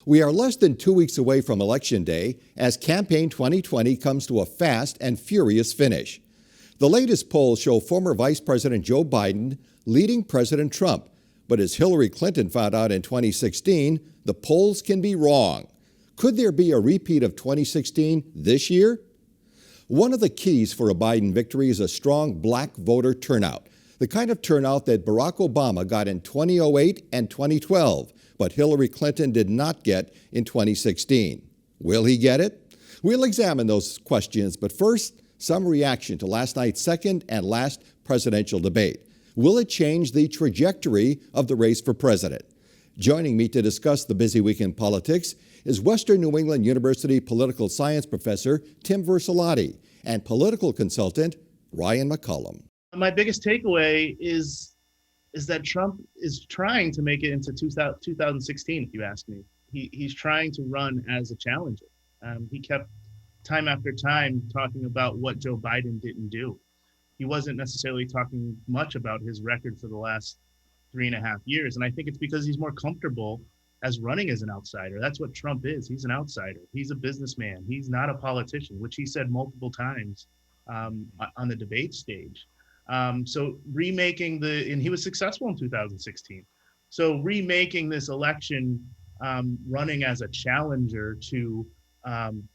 We are less than 2 weeks away from Election Day as Campaign 2020 comes to a fast and furious finish. The latest polls show former Vice President Joe Biden leading President Trump. But as Hillary Clinton found out in 2016, the polls can be wrong. Could there be a repeat of 2016 this year? One of the keys for a Biden victory is a strong black voter turnout, the kind of turnout that Barack Obama got in 2008 and 2012, but Hillary Clinton did not get in 2016. Will he get it? We'll examine those questions, but first, some reaction to last night's second and last presidential debate. Will it change the trajectory of the race for president? Joining me to discuss the busy week in politics is Western New England University political science professor Tim Vercellotti and political consultant Ryan McCollum. My biggest takeaway is that Trump is trying to make it into 2016, if you ask me. He's trying to run as a challenger. He kept time after time talking about what Joe Biden didn't do. He wasn't necessarily talking much about his record for the last 3.5 years. And I think it's because he's more comfortable as running as an outsider. That's what Trump is. He's an outsider. He's a businessman. He's not a politician, which he said multiple times on the debate stage. So remaking and he was successful in 2016. So remaking this election, running as a challenger to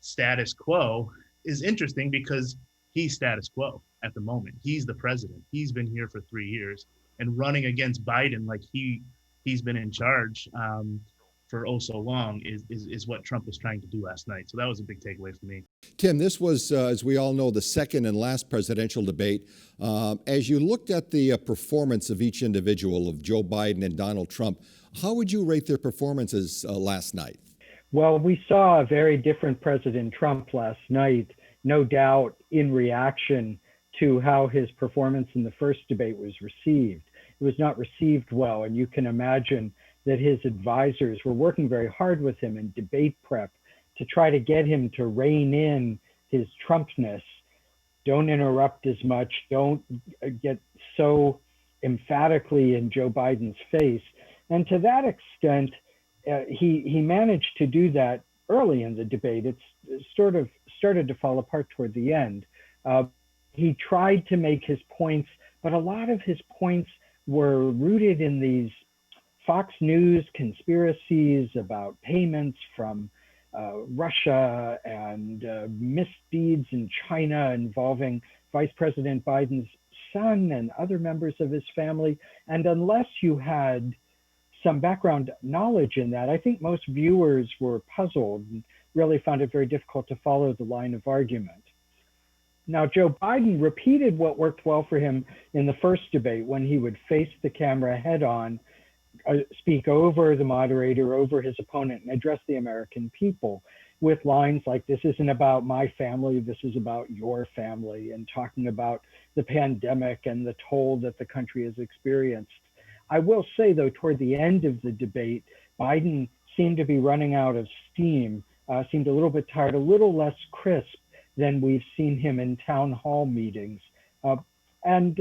status quo is interesting because he's status quo at the moment. He's the president. He's been here for 3 years, and running against Biden like he's been in charge for so long is what Trump was trying to do last night. So that was a big takeaway for me. Tim, this was, as we all know, the second and last presidential debate. As you looked at the performance of each individual, of Joe Biden and Donald Trump, how would you rate their performances last night? Well, we saw a very different President Trump last night, no doubt in reaction to how his performance in the first debate was received. It was not received well, and you can imagine that his advisors were working very hard with him in debate prep to try to get him to rein in his Trumpness. Don't interrupt as much. Don't get so emphatically in Joe Biden's face. And to that extent, he managed to do that early in the debate. It's sort of started to fall apart toward the end. He tried to make his points, but a lot of his points were rooted in these Fox News conspiracies about payments from Russia and misdeeds in China involving Vice President Biden's son and other members of his family. And unless you had some background knowledge in that, I think most viewers were puzzled and really found it very difficult to follow the line of argument. Now, Joe Biden repeated what worked well for him in the first debate when he would face the camera head on, speak over the moderator, over his opponent, and address the American people with lines like, "This isn't about my family, this is about your family," and talking about the pandemic and the toll that the country has experienced. I will say, though, toward the end of the debate, Biden seemed to be running out of steam, seemed a little bit tired, a little less crisp than we've seen him in town hall meetings. And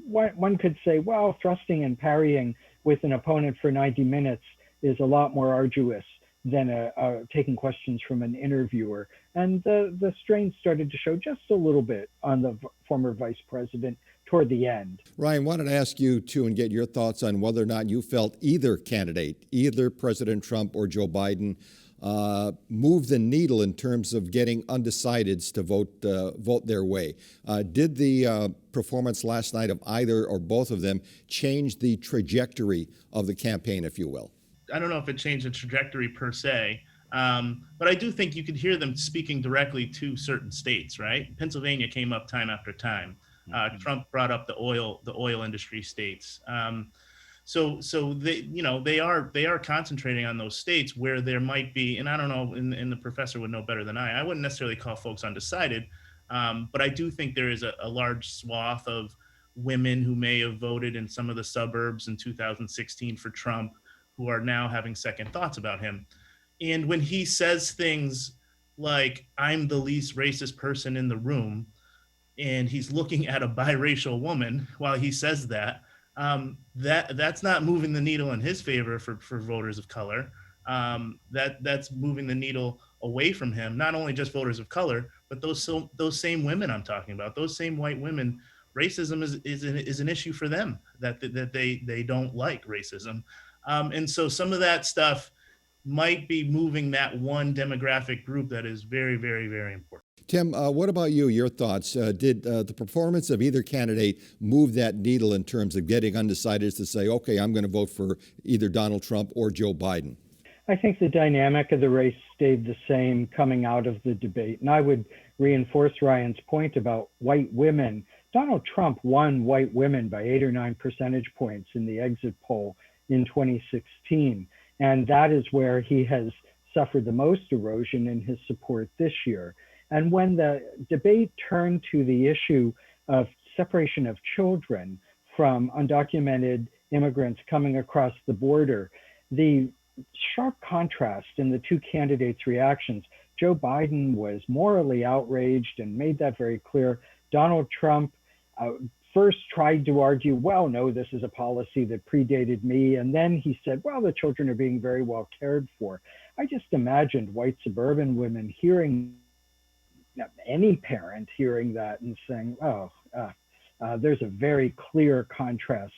one could say, well, thrusting and parrying with an opponent for 90 minutes is a lot more arduous than taking questions from an interviewer. And the strain started to show just a little bit on the former vice president toward the end. Ryan, wanted to ask you too and get your thoughts on whether or not you felt either candidate, either President Trump or Joe Biden, move the needle in terms of getting undecideds to vote their way. Did the performance last night of either or both of them change the trajectory of the campaign, if you will? I don't know if it changed the trajectory per se, but I do think you could hear them speaking directly to certain states, right? Pennsylvania came up time after time. Trump brought up the oil industry states. So they are concentrating on those states where there might be, and I don't know, and the professor would know better than I wouldn't necessarily call folks undecided, but I do think there is a large swath of women who may have voted in some of the suburbs in 2016 for Trump who are now having second thoughts about him. And when he says things like, "I'm the least racist person in the room," and he's looking at a biracial woman while he says that, that's not moving the needle in his favor for voters of color. that's moving the needle away from him. Not only just voters of color, but those same women I'm talking about, those same white women. Racism is an issue for them, that they don't like racism, and so some of that stuff might be moving that one demographic group that is very, very, very important. Tim, what about you? Your thoughts? Did the performance of either candidate move that needle in terms of getting undecideds to say, okay, I'm going to vote for either Donald Trump or Joe Biden? I think the dynamic of the race stayed the same coming out of the debate. And I would reinforce Ryan's point about white women. Donald Trump won white women by 8 or 9 percentage points in the exit poll in 2016. And that is where he has suffered the most erosion in his support this year. And when the debate turned to the issue of separation of children from undocumented immigrants coming across the border, the sharp contrast in the two candidates' reactions. Joe Biden was morally outraged and made that very clear. Donald Trump first tried to argue, well, no, this is a policy that predated me. And then he said, well, the children are being very well cared for. I just imagined white suburban women hearing, any parent hearing that and saying, there's a very clear contrast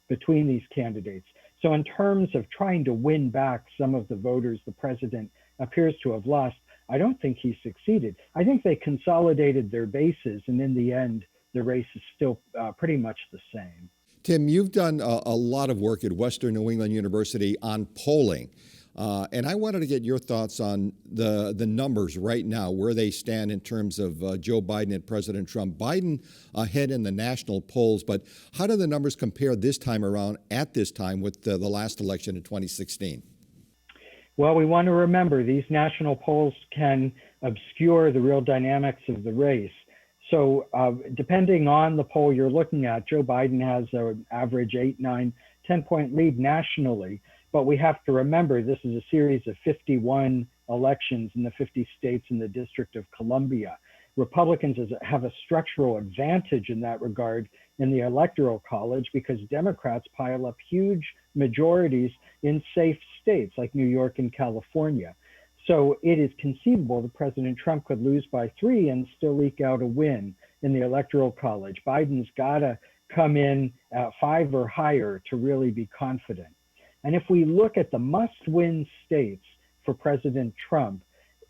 between these candidates. So in terms of trying to win back some of the voters the president appears to have lost, I don't think he succeeded. I think they consolidated their bases, and in the end, the race is still pretty much the same. Tim, you've done a lot of work at Western New England University on polling. And I wanted to get your thoughts on the numbers right now, where they stand in terms of Joe Biden and President Trump. Biden ahead in the national polls, but how do the numbers compare this time around at this time with the last election in 2016? Well, we want to remember these national polls can obscure the real dynamics of the race. So depending on the poll you're looking at, Joe Biden has an average 8, 9, 10-point lead nationally. But we have to remember this is a series of 51 elections in the 50 states in the District of Columbia. Republicans have a structural advantage in that regard in the Electoral College because Democrats pile up huge majorities in safe states like New York and California. So it is conceivable that President Trump could lose by 3 and still eke out a win in the Electoral College. Biden's got to come in at 5 or higher to really be confident. And if we look at the must-win states for President Trump,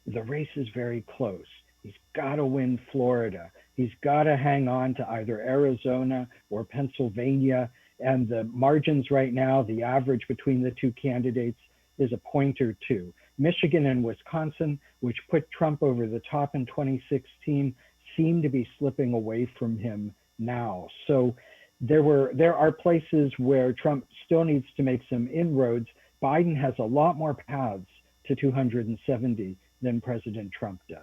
the race is very close. He's got to win Florida. He's got to hang on to either Arizona or Pennsylvania. And the margins right now, the average between the two candidates is a point or 2. Michigan and Wisconsin, which put Trump over the top in 2016, seem to be slipping away from him now. So there are places where Trump still needs to make some inroads. Biden has a lot more paths to 270 than President Trump does.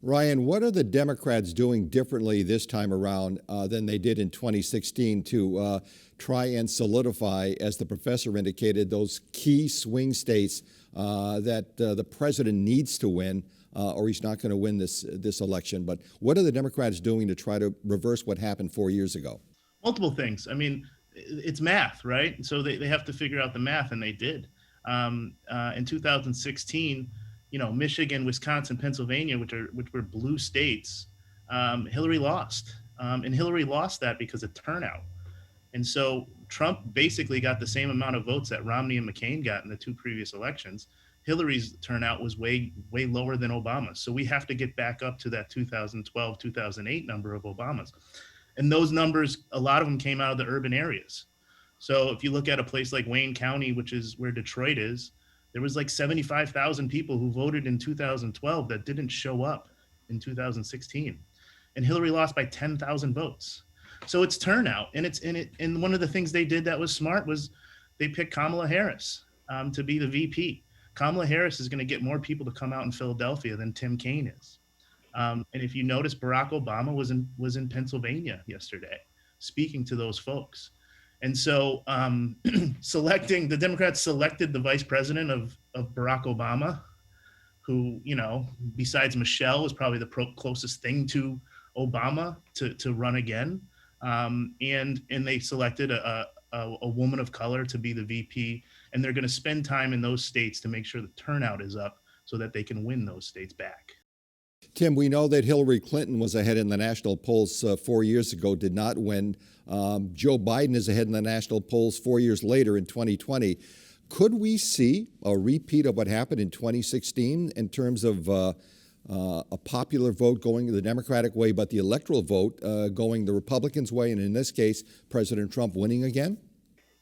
Ryan, what are the Democrats doing differently this time around than they did in 2016 to try and solidify, as the professor indicated, those key swing states that the president needs to win, or he's not going to win this election? But what are the Democrats doing to try to reverse what happened 4 years ago? Multiple things. I mean, it's math, right? So they have to figure out the math, and they did. In 2016, Michigan, Wisconsin, Pennsylvania, which were blue states, Hillary lost. And Hillary lost that because of turnout. And so Trump basically got the same amount of votes that Romney and McCain got in the 2 previous elections. Hillary's turnout was way lower than Obama's. So we have to get back up to that 2012, 2008 number of Obama's. And those numbers, a lot of them came out of the urban areas. So if you look at a place like Wayne County, which is where Detroit is, there was like 75,000 people who voted in 2012 that didn't show up in 2016. And Hillary lost by 10,000 votes. So it's turnout. And one of the things they did that was smart was they picked Kamala Harris to be the VP. Kamala Harris is going to get more people to come out in Philadelphia than Tim Kaine is. And if you notice, Barack Obama was in Pennsylvania yesterday, speaking to those folks. And so the Democrats selected the vice president of Barack Obama, who, besides Michelle, was probably the closest thing to Obama to run again. And they selected a woman of color to be the VP and they're going to spend time in those states to make sure the turnout is up so that they can win those states back. Tim, we know that Hillary Clinton was ahead in the national polls 4 years ago, did not win. Joe Biden is ahead in the national polls 4 years later in 2020. Could we see a repeat of what happened in 2016 in terms of a popular vote going the Democratic way, but the electoral vote going the Republicans' way, and in this case, President Trump winning again?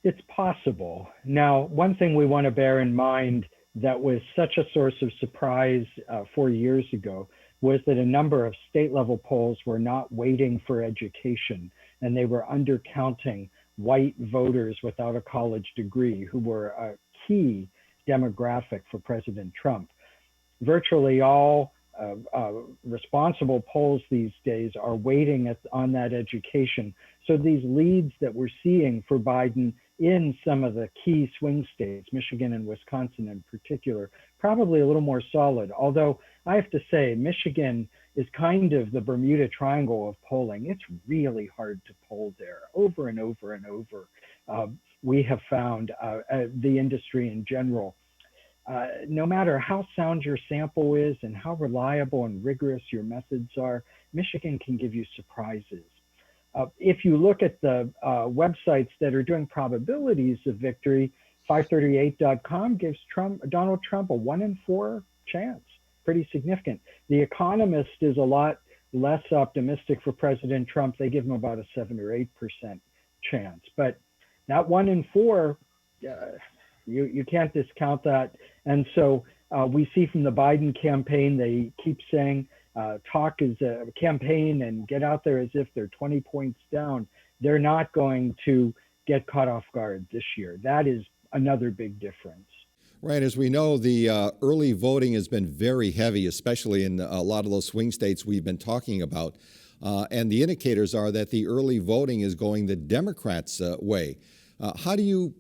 It's possible. Now, one thing we want to bear in mind that was such a source of surprise 4 years ago was that a number of state-level polls were not weighting for education, and they were undercounting white voters without a college degree who were a key demographic for President Trump. Virtually all responsible polls these days are weighting on that education. So these leads that we're seeing for Biden in some of the key swing states, Michigan and Wisconsin in particular, probably a little more solid. Although I have to say, Michigan is kind of the Bermuda Triangle of polling. It's really hard to poll there over and over and over. We have found the industry in general, no matter how sound your sample is and how reliable and rigorous your methods are, Michigan can give you surprises. If you look at the websites that are doing probabilities of victory, 538.com gives Donald Trump a 1 in 4 chance, pretty significant. The Economist is a lot less optimistic for President Trump. They give him about a 7 or 8% chance. But that 1 in 4, you can't discount that. And so we see from the Biden campaign, they keep saying talk is a campaign and get out there as if they're 20 points down. They're not going to get caught off guard this year. That is another big difference. Right. As we know, the early voting has been very heavy, especially in a lot of those swing states we've been talking about. And the indicators are that the early voting is going the Democrats' way. How do you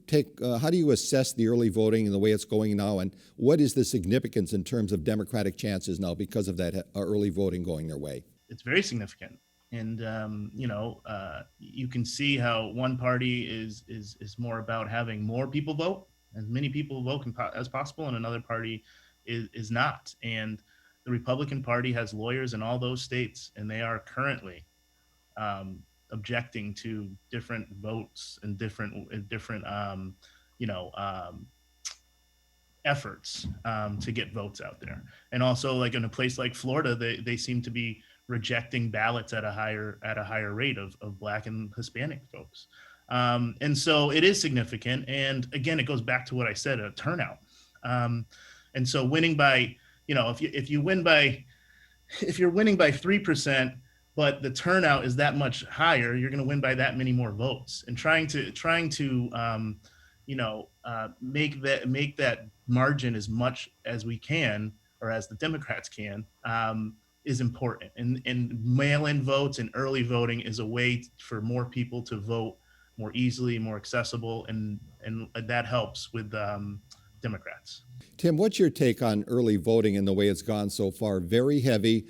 assess the early voting and the way it's going now, and what is the significance in terms of Democratic chances now because of that early voting going their way? It's very significant, and you can see how one party is more about having more people vote, as many people vote as possible, and another party is not. And the Republican Party has lawyers in all those states, and they are currently objecting to different votes and different efforts to get votes out there. And also, like in a place like Florida, they seem to be rejecting ballots at a higher rate of Black and Hispanic folks. And so it is significant. And again, it goes back to what I said, a turnout. And so winning by, if you're winning by 3%, but the turnout is that much higher, you're going to win by that many more votes. And trying to make that margin as much as we can, or as the Democrats can, is important. And mail-in votes and early voting is a way for more people to vote more easily, more accessible, and that helps with Democrats. Tim, what's your take on early voting and the way it's gone so far? Very heavy.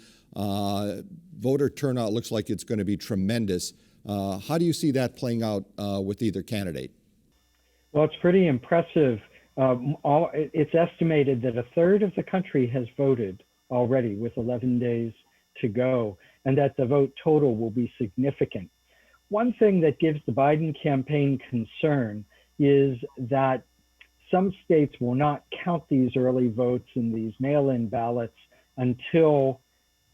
Voter turnout looks like it's going to be tremendous. How do you see that playing out with either candidate? Well, it's pretty impressive. It's estimated that a third of the country has voted already with 11 days to go, and that the vote total will be significant. One thing that gives the Biden campaign concern is that some states will not count these early votes and these mail-in ballots until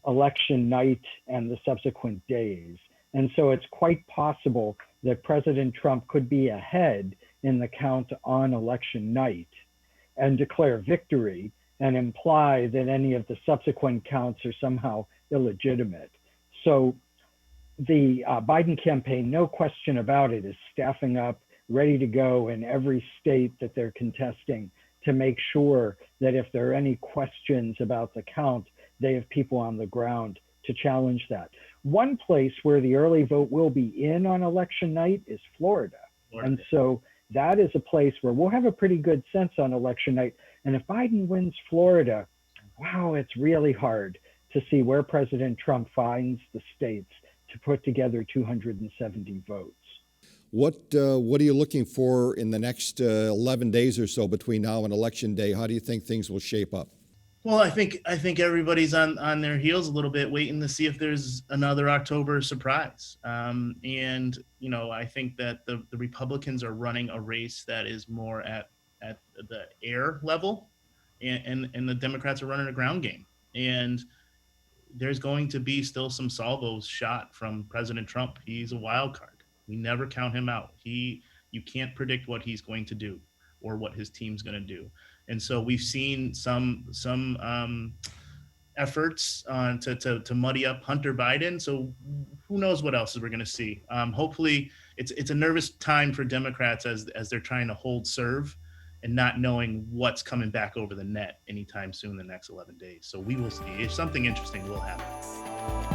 election night and the subsequent days. And so it's quite possible that President Trump could be ahead in the count on election night and declare victory and imply that any of the subsequent counts are somehow illegitimate. So the Biden campaign, no question about it, is staffing up, ready to go in every state that they're contesting to make sure that if there are any questions about the count, they have people on the ground to challenge that. One place where the early vote will be in on election night is Florida. And so that is a place where we'll have a pretty good sense on election night. And if Biden wins Florida, wow, it's really hard to see where President Trump finds the states to put together 270 votes. What are you looking for in the next 11 days or so between now and Election Day? How do you think things will shape up? Well, I think everybody's on their heels a little bit, waiting to see if there's another October surprise. And I think that the Republicans are running a race that is more at the air level, and the Democrats are running a ground game. And there's going to be still some salvos shot from President Trump. He's a wild card. We never count him out. You can't predict what he's going to do or what his team's going to do. And so we've seen some efforts to muddy up Hunter Biden. So who knows what else we're going to see. Hopefully, it's a nervous time for Democrats as they're trying to hold serve and not knowing what's coming back over the net anytime soon the next 11 days. So we will see. If something interesting will happen.